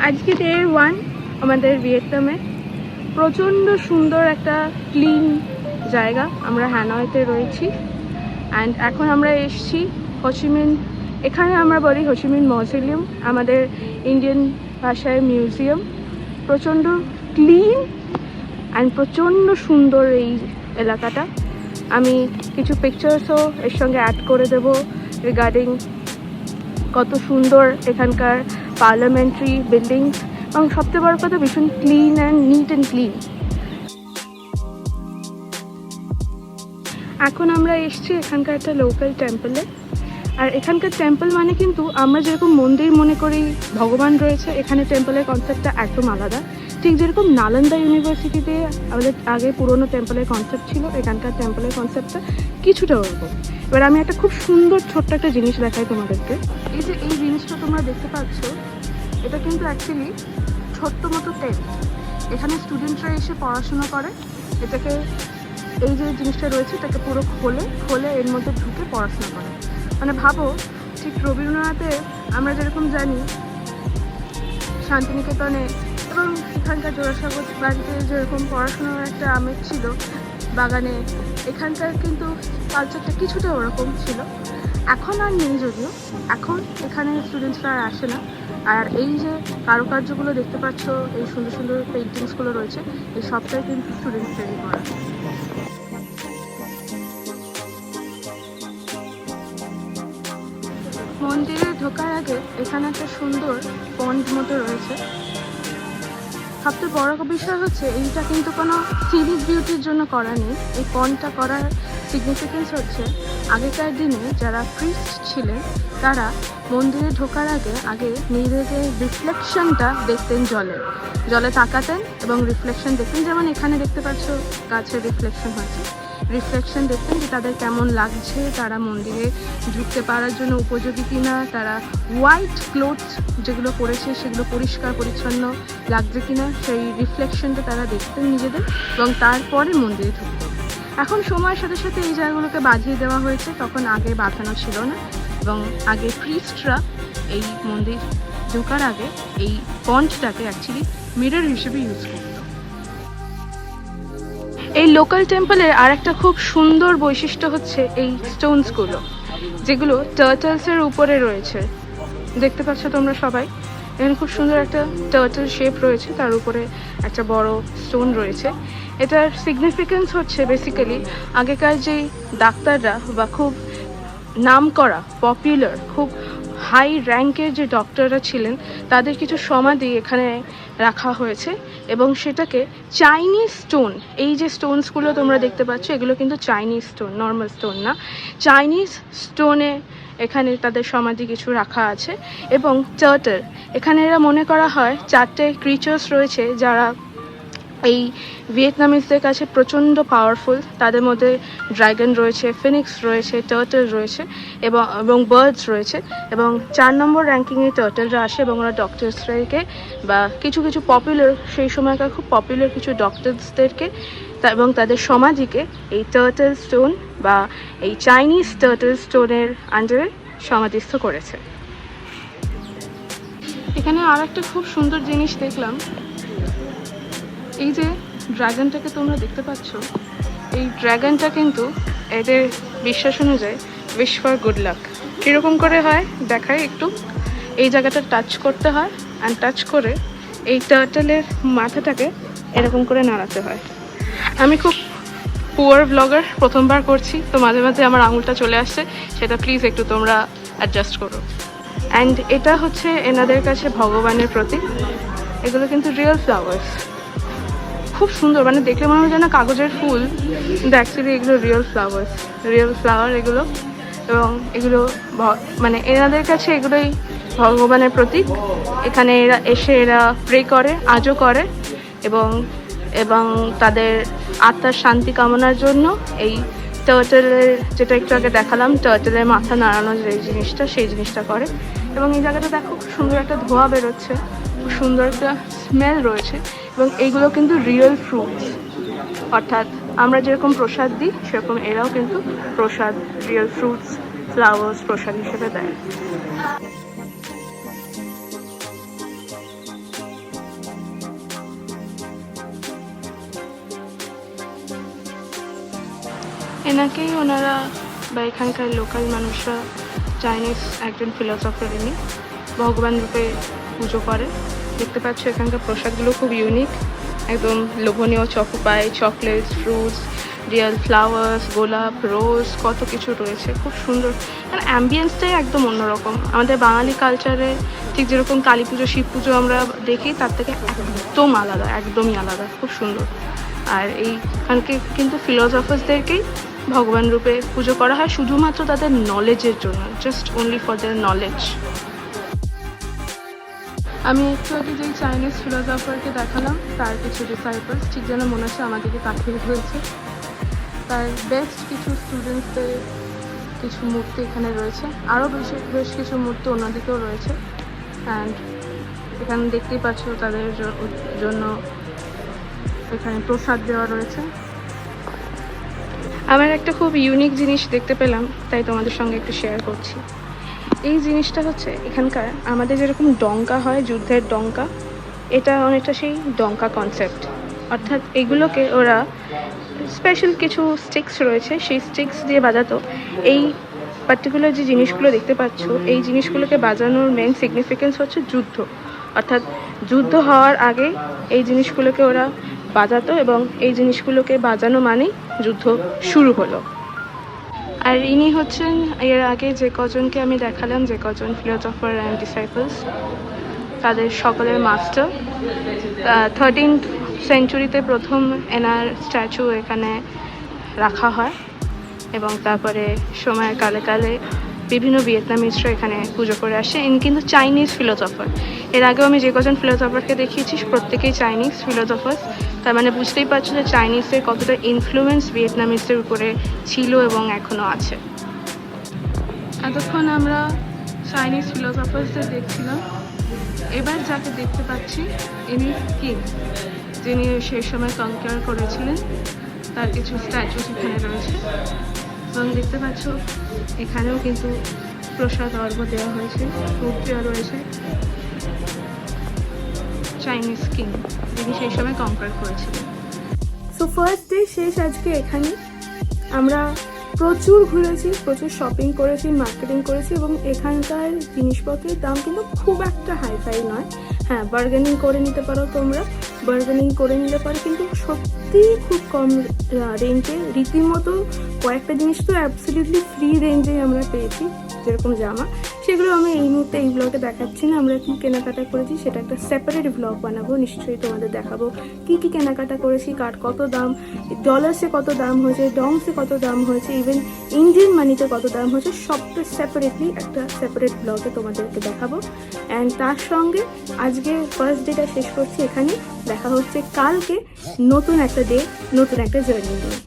আজকে ডে 1 আমাদের ভিয়েতনামে। প্রচণ্ড সুন্দর একটা ক্লিন জায়গা। আমরা হ্যানয়তে রয়েছি অ্যান্ড এখন আমরা এসছি হোচিমিন। এখানে আমরা বলি হোচিমিন মজলিয়াম, আমাদের ইন্ডিয়ান ভাষায় মিউজিয়াম। প্রচণ্ড ক্লিন অ্যান্ড প্রচণ্ড সুন্দর এই এলাকাটা। আমি কিছু পিকচার্সও এর সঙ্গে অ্যাড করে দেবো রিগার্ডিং কত সুন্দর এখানকার পার্লামেন্টারি বিল্ডিংস, এবং সবচেয়ে বড় কথা ভীষণ clean and neat and clean. এখন আমরা এসছি এখানকার একটা লোকাল টেম্পলে। আর এখানকার টেম্পল মানে কিন্তু আমরা যেরকম মন্দির মনে করি ভগবান রয়েছে, এখানে টেম্পলের কনসেপ্টটা একদম আলাদা। ঠিক যেরকম নালন্দা ইউনিভার্সিটিতে আমাদের আগে পুরনো টেম্পলের কনসেপ্ট ছিল, এখানকার টেম্পলের কনসেপ্টটা কিছুটা ওরকম। এবার আমি একটা খুব সুন্দর ছোট্ট একটা জিনিস দেখাই তোমাদেরকে। এই যে এই জিনিসটা তোমরা দেখতে পাচ্ছ, এটা কিন্তু অ্যাকচুয়ালি ছোট্ট মতো টেন্ট। এখানে স্টুডেন্টরা এসে পড়াশোনা করে। এটাকে এই যে জিনিসটা রয়েছে এটাকে পুরো খোলে এর মধ্যে ঢুকে পড়াশোনা করে। মানে ভাবো, ঠিক রবীন্দ্রনাথের আমরা যেরকম জানি শান্তিনিকেতনে এবং এখানকার জোড়াসাগর বাড়িতে যেরকম পড়াশোনার একটা আমেজ ছিল বাগানে, এখানকার কিন্তু কালচারটা কিছুটা ওরকম ছিল। এখন আর নেই যদিও, এখন এখানে স্টুডেন্টসরা আর আসে না। আর এই যে কারুকার্যগুলো দেখতে পাচ্ছ, এই সুন্দর সুন্দর পেইন্টিংসগুলো রয়েছে, এই সবটাই কিন্তু স্টুডেন্টস তৈরি করা। মন্দিরে ঢোকার আগে এখানে একটা সুন্দর পন্ড মতো রয়েছে। সবচেয়ে বড় বিষয় হচ্ছে এইটা কিন্তু কোনো সিনিক বিউটির জন্য করা নেই। এই পন্ডটা করার সিগনিফিকেন্স হচ্ছে আগেকার দিনে যারা প্রিস্ট ছিলেন তারা মন্দিরে ঢোকার আগে নিজেদের রিফ্লেকশনটা দেখতেন, জলে তাকাতেন এবং রিফ্লেকশন দেখতেন। যেমন এখানে দেখতে পাচ্ছ গাছের রিফ্লেকশন হয়েছে, রিফ্লেকশন দেখতেন যে তাদের কেমন লাগছে, তারা মন্দিরে ঢুকতে পারার জন্য উপযোগী কিনা, তারা হোয়াইট ক্লোথস যেগুলো পরেছে সেগুলো পরিষ্কার পরিচ্ছন্ন লাগছে কিনা, সেই রিফ্লেকশনটা তারা দেখতেন নিজেদের, এবং তারপরে মন্দিরে ঢুকতেন। এখন সময়ের সাথে সাথে এই জায়গাগুলোকে বাঁধিয়ে দেওয়া হয়েছে, তখন আগে বাঁধানো ছিল না। এবং আগে প্রিস্টরা এই মন্দির ঢোকার আগে এই পন্ডটাকে অ্যাকচুয়ালি মিরর হিসেবে ইউজ করত। এই লোকাল টেম্পলের আর একটা খুব সুন্দর বৈশিষ্ট্য হচ্ছে এই স্টোনসগুলো, যেগুলো টার্টলসের উপরে রয়েছে। দেখতে পাচ্ছ তোমরা সবাই, এখানে খুব সুন্দর একটা টার্টল শেপ রয়েছে, তার উপরে একটা বড় স্টোন রয়েছে। এটার সিগনিফিকেন্স হচ্ছে বেসিক্যালি আগেকার যেই ডাক্তাররা বা খুব নাম করা পপুলার খুব হাই র্যাঙ্কের যে ডক্টররা ছিলেন তাদের কিছু সমাধি এখানে রাখা হয়েছে, এবং সেটাকে চাইনিজ স্টোন, এই যে স্টোনসগুলো তোমরা দেখতে পাচ্ছ এগুলো কিন্তু চাইনিজ স্টোন, নর্মাল স্টোন না, চাইনিজ স্টোনে এখানে তাদের সমাধি কিছু রাখা আছে। এবং টার্টল, এখানে এরা মনে করা হয় 4টে ক্রিচার্স রয়েছে যারা এই ভিয়েতনামিজদের কাছে প্রচণ্ড পাওয়ারফুল। তাদের মধ্যে ড্রাগন রয়েছে, ফিনিক্স রয়েছে, টার্টল রয়েছে এবং বার্ডস রয়েছে। এবং 4 নম্বর র্যাঙ্কিংয়ে টার্টলরা আসে, এবং ওরা ডক্টরসদেরকে বা কিছু কিছু পপুলার, সেই সময়কার খুব পপুলার কিছু ডক্টরসদেরকে এবং তাদের সমাধিকে এই টার্টল স্টোন বা এই চাইনিজ টার্টল স্টোনের আন্ডারে সমাধিস্থ করেছে। এখানে আর একটা খুব সুন্দর জিনিস দেখলাম, এই যে ড্রাগনটাকে তোমরা দেখতে পাচ্ছ, এই ড্রাগনটা কিন্তু এদের বিশ্বাস অনুযায়ী উইশ ফর গুড লাক। কীরকম করে হয় দেখায় একটু। এই জায়গাটা টাচ করতে হয়, অ্যান্ড টাচ করে এই টার্টলের মাথাটাকে এরকম করে নাড়াতে হয়। আমি খুব পুয়ার ব্লগার, প্রথমবার করছি, তো মাঝে মাঝে আমার আঙুলটা চলে আসছে, সেটা প্লিজ একটু তোমরা অ্যাডজাস্ট করো। অ্যান্ড এটা হচ্ছে এনাদের কাছে ভগবানের প্রতীক। এগুলো কিন্তু রিয়েল ফ্লাওয়ার্স, খুব সুন্দর, মানে দেখলে মনে হয় যেন কাগজের ফুল, কিন্তু অ্যাকচুয়ালি এগুলো রিয়েল ফ্লাওয়ার এগুলো। এবং এগুলো মানে এনাদের কাছে এগুলোই ভগবানের প্রতীক। এখানে এরা প্রে করে, আজও করে, এবং তাদের আত্মার শান্তি কামনার জন্য এই টার্টলের, যেটা একটু আগে দেখালাম, টার্টলের মাথা নাড়ানো যে জিনিসটা, সেই জিনিসটা করে। এবং এই জায়গাটা দেখো, খুব সুন্দর একটা ধোঁয়া বেরোচ্ছে, খুব সুন্দর একটা স্মেল রয়েছে। এবং এইগুলো কিন্তু রিয়েল ফ্রুটস, অর্থাৎ আমরা যেরকম প্রসাদ দিই সেরকম এরাও কিন্তু প্রসাদ, রিয়েল ফ্রুটস, ফ্লাওয়ার্স প্রসাদ হিসেবে দেয়। এনাকেই ওনারা বা এখানকার লোকাল মানুষরা চাইনিজ একজন ফিলোসফার, ইনি ভগবান রূপে পুজো করে। দেখতে পাচ্ছ এখানকার প্রসাদগুলো খুব ইউনিক, একদম লোভনীয়। চকো পাই, চকলেটস, ফ্রুটস, রিয়েল ফ্লাওয়ার্স, গোলাপ, রোজ, কত কিছু রয়েছে, খুব সুন্দর। মানে অ্যাম্বিয়েন্সটাই একদম অন্যরকম। আমাদের বাঙালি কালচারে ঠিক যেরকম কালী পুজো, শিব পুজো আমরা দেখি, তার থেকে একদম আলাদা, একদমই আলাদা, খুব সুন্দর। আর এইখানকে কিন্তু ফিলোসফার্সদেরকেই ভগবান রূপে পুজো করা হয় শুধুমাত্র তাদের নলেজের জন্য, just only for their knowledge. আমি একটু আগে যেই চাইনিজ ফিলোসফারকে দেখালাম, তার কিছু ডিসাইপলস, ঠিক যেন মনে হচ্ছে আমাদেরকে তাকিয়ে রয়েছে। তার বেস্ট কিছু স্টুডেন্টসদের কিছু মূর্তি এখানে রয়েছে, আরও বেশ কিছু মূর্তি অন্যদিকেও রয়েছে। অ্যান্ড এখানে দেখতেই পাচ্ছ তাদের জন্য এখানে প্রসাদ দেওয়া রয়েছে। আমার একটা খুব ইউনিক জিনিস দেখতে পেলাম, তাই তোমাদের সঙ্গে একটু শেয়ার করছি। এই জিনিসটা হচ্ছে এখানকার আমাদের যেরকম ডঙ্কা হয়, যুদ্ধের ডঙ্কা, এটা অনেকটা সেই ডঙ্কা কনসেপ্ট। অর্থাৎ এগুলোকে ওরা স্পেশাল কিছু স্টিক্স রয়েছে, সেই স্টিক্স দিয়ে বাজাতো। এই পার্টিকুলার যে জিনিসগুলো দেখতে পাচ্ছ, এই জিনিসগুলোকে বাজানোর মেন সিগনিফিকেন্স হচ্ছে যুদ্ধ। অর্থাৎ যুদ্ধ হওয়ার আগে এই জিনিসগুলোকে ওরা বাজাতো, এবং এই জিনিসগুলোকে বাজানো মানেই যুদ্ধ শুরু হলো। আর ইনি হচ্ছেন এর আগে যে কজনকে আমি দেখালাম, যে কজন ফিলোসফার অ্যান্ড ডিসাইপলস, তাদের সকলের মাস্টার। 13th সেঞ্চুরিতে প্রথম এনার স্ট্যাচু এখানে রাখা হয়, এবং তারপরে সময়ের কালে কালে বিভিন্ন ভিয়েতনামিজরা এখানে পুজো করে আসে। ইনি কিন্তু চাইনিজ ফিলোসফার। এর আগেও আমি যে কজন ফিলোসফারকে দেখিয়েছি প্রত্যেকেই চাইনিজ ফিলোসফার্স। তার মানে বুঝতেই পারছো যে চাইনিজের কতটা ইনফ্লুয়েন্স ভিয়েতনামিজদের উপরে ছিল এবং এখনও আছে। এতক্ষণ আমরা চাইনিজ ফিলোসফার্সদের দেখছিলাম, এবার যাকে দেখতে পাচ্ছি ইনি কিং, যিনি সেই সময় কনকার করেছিলেন। তার কিছু স্ট্যাচু এখানে রয়েছে, এবং দেখতে পাচ্ছ এখানেও কিন্তু প্রসাদ অর্ঘ্য দেওয়া হয়েছে, ফুড দেওয়া রয়েছে। চাইনিজ কিং, যিনি সেই সময় কনকার করেছিলেন। সো ফার্স্ট ডে শেষ আজকে এখানে। আমরা প্রচুর ঘুরেছি, প্রচুর শপিং করেছি, মার্কেটিং করেছি, এবং এখানকার জিনিসপত্রের দাম কিন্তু খুব একটা হাইফাই নয়। হ্যাঁ, বার্গেনিং করে নিতে পারো তোমরা, বার্গেনিং করে নিতে পারো, কিন্তু সত্যিই খুব কম রেঞ্জে। রীতিমতো কয়েকটা জিনিস তো অ্যাবসলিউটলি ফ্রি রেঞ্জেই আমরা পেয়েছি, যেরকম জামা, সেগুলো আমি এই মুহূর্তে এই ব্লগে দেখাচ্ছি না। আমরা কি কেনাকাটা করেছি সেটা একটা সেপারেট ব্লগ বানাবো, নিশ্চয়ই তোমাদের দেখাবো কি কি কেনাকাটা করেছি, কার কত দাম, ডলার্সে কত দাম হয়েছে, ডংসে কত দাম হয়েছে, ইভেন ইন্ডিয়ান মানিতে কত দাম হয়েছে, সবটা সেপারেটলি একটা সেপারেট ব্লগে তোমাদেরকে দেখাবো। অ্যান্ড তার সঙ্গে আজকে ফার্স্ট ডেটা শেষ করছি এখানে। দেখা হচ্ছে কালকে নতুন একটা ডে, নতুন একটা জার্নি নিয়ে।